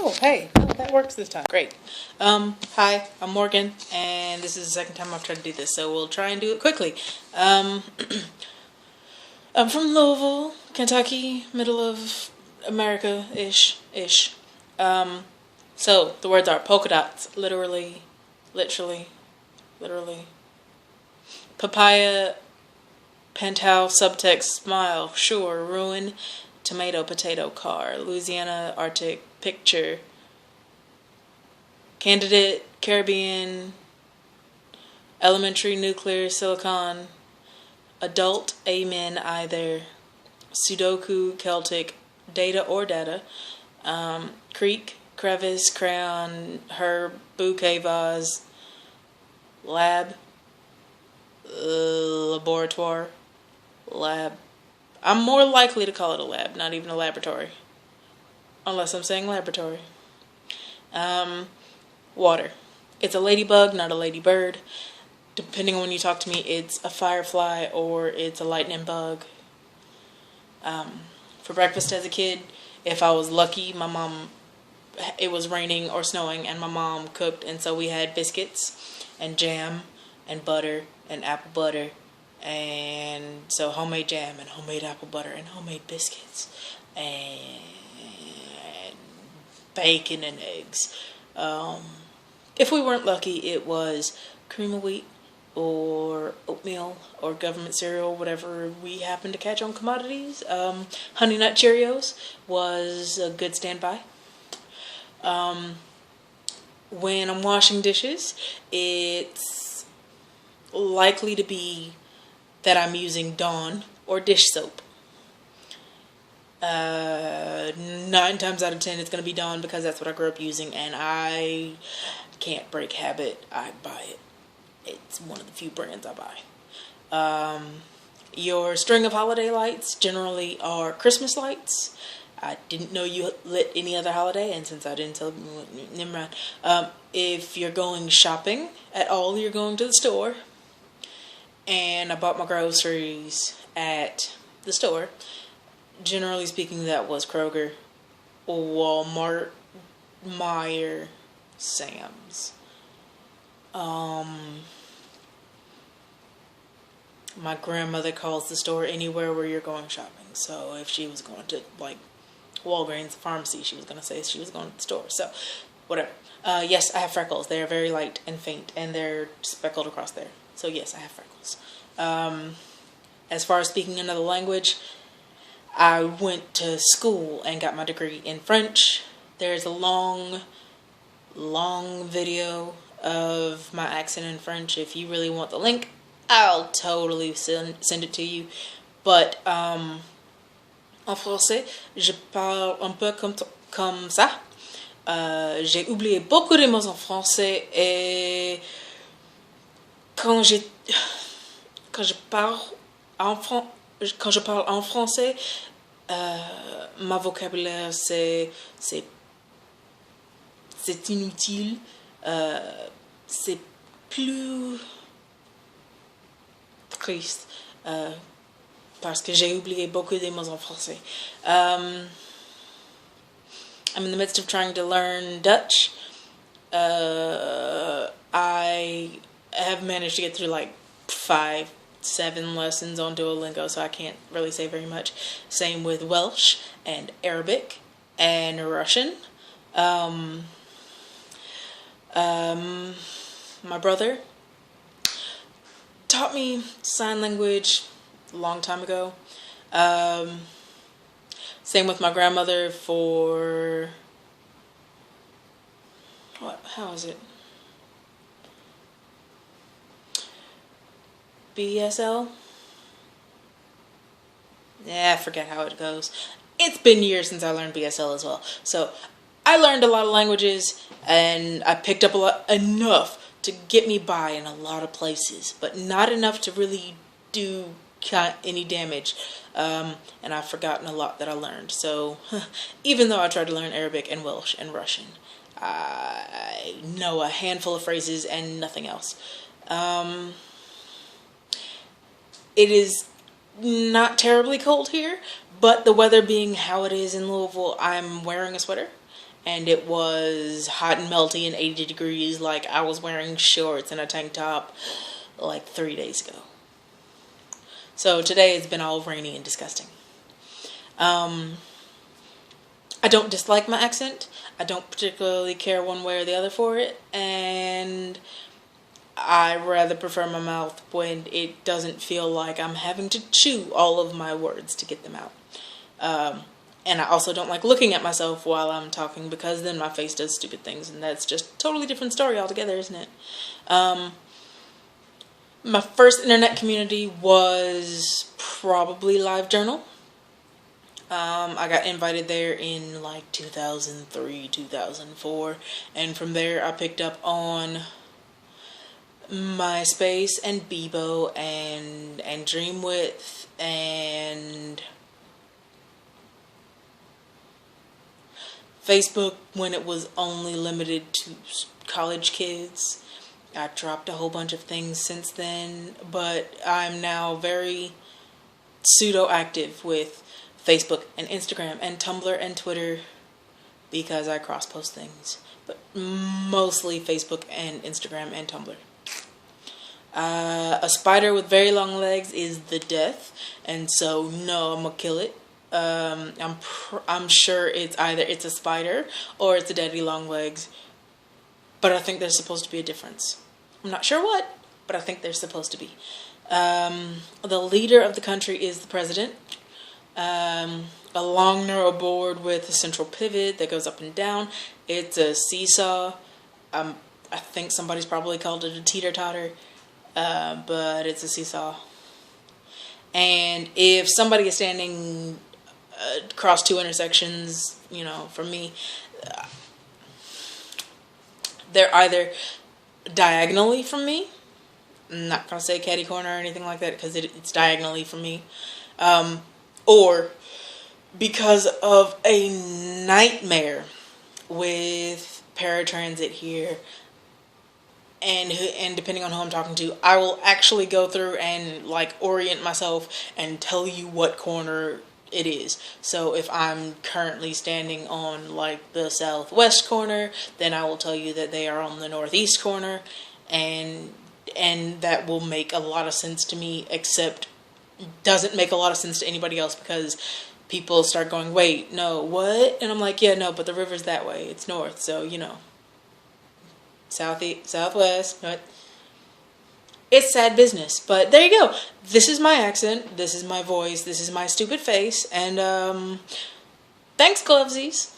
Oh, hey, oh, that works this time. Great. Hi, I'm Morgan, and this is the second time I've tried to do this, so we'll try and do it quickly. I'm from Louisville, Kentucky, middle of America-ish. So the words are polka dots, literally. Papaya, penthouse, subtext, smile, sure, ruin, tomato, potato, car, Louisiana, Arctic, picture, candidate, Caribbean, elementary, nuclear, silicon, adult, amen, either, Sudoku, Celtic, data or data, creek, crevice, crayon, herb, bouquet, vase, lab, laboratoire, lab. I'm more likely to call it a lab, not even a laboratory. Unless I'm saying laboratory. Water. It's a ladybug, not a ladybird. Depending on when you talk to me, it's a firefly or it's a lightning bug. For breakfast as a kid, if I was lucky, it was raining or snowing and my mom cooked, and so we had biscuits and jam and butter and apple butter, and so homemade jam and homemade apple butter and homemade biscuits and bacon and eggs. If we weren't lucky, it was cream of wheat or oatmeal or government cereal, whatever we happened to catch on commodities. Honey Nut Cheerios was a good standby. When I'm washing dishes, it's likely to be that I'm using Dawn or dish soap. 9 times out of 10 it's going to be Dawn because that's what I grew up using, and I can't break habit. I buy it. It's one of the few brands I buy. Your string of holiday lights generally are Christmas lights. I didn't know you lit any other holiday, and since I didn't tell you, never mind. If you're going shopping at all, you're going to the store. And I bought my groceries at the store. Generally speaking, that was Kroger, Walmart, Meijer, Sam's. My grandmother calls the store anywhere where you're going shopping. So if she was going to, like, Walgreens pharmacy, she was going to say she was going to the store. So, whatever. Yes, I have freckles. They're very light and faint, and they're speckled across there. So yes, I have freckles. As far as speaking another language, I went to school and got my degree in French. There's a long video of my accent in French. If you really want the link, I'll totally send it to you. But en français, je parle un peu comme ça. J'ai oublié beaucoup de mots en français, et quand je parle en français, ma vocabulaire c'est inutile, c'est plus triste, parce que j'ai oublié beaucoup de mots en français. I'm in the midst of trying to learn Dutch. I have managed to get through like 5-7 lessons on Duolingo, so I can't really say very much. Same with Welsh and Arabic and Russian. My brother taught me sign language a long time ago. Same with my grandmother for how is it? BSL? Yeah, I forget how it goes. It's been years since I learned BSL as well. So I learned a lot of languages, and I picked up enough to get me by in a lot of places, but not enough to really do any damage. And I've forgotten a lot that I learned. So even though I tried to learn Arabic and Welsh and Russian, I know a handful of phrases and nothing else. It is not terribly cold here, but the weather being how it is in Louisville, I'm wearing a sweater, and it was hot and melty and 80 degrees. Like, I was wearing shorts and a tank top like 3 days ago. So today it's been all rainy and disgusting. I don't dislike my accent. I don't particularly care one way or the other for it, and I rather prefer my mouth when it doesn't feel like I'm having to chew all of my words to get them out. And I also don't like looking at myself while I'm talking, because then my face does stupid things, and that's just a totally different story altogether, isn't it? My first internet community was probably LiveJournal. I got invited there in like 2003, 2004, and from there I picked up on MySpace and Bebo and Dreamwidth and Facebook when it was only limited to college kids. I dropped a whole bunch of things since then, but I'm now very pseudo-active with Facebook and Instagram and Tumblr and Twitter because I cross-post things. But mostly Facebook and Instagram and Tumblr. A spider with very long legs is the death, and so no, I'm gonna kill it. I'm sure it's either it's a spider or it's a daddy long legs, but I think there's supposed to be a difference. I'm not sure what, but I think there's supposed to be. The leader of the country is the president. A long narrow board with a central pivot that goes up and down. It's a seesaw. I think somebody's probably called it a teeter-totter, but it's a seesaw. And if somebody is standing across two intersections, you know, for me, they're either diagonally from me. I'm not going to say catty corner or anything like that because it's diagonally from me. Or because of a nightmare with paratransit here, and depending on who I'm talking to, I will actually go through and like orient myself and tell you what corner it is. So if I'm currently standing on like the southwest corner, then I will tell you that they are on the northeast corner, and that will make a lot of sense to me, except doesn't make a lot of sense to anybody else because people start going, wait, no, what? And I'm like, yeah, no, but the river's that way. It's north, so, you know. Southeast, southwest. What? It's sad business, but there you go. This is my accent. This is my voice. This is my stupid face. And, thanks, Glovesies.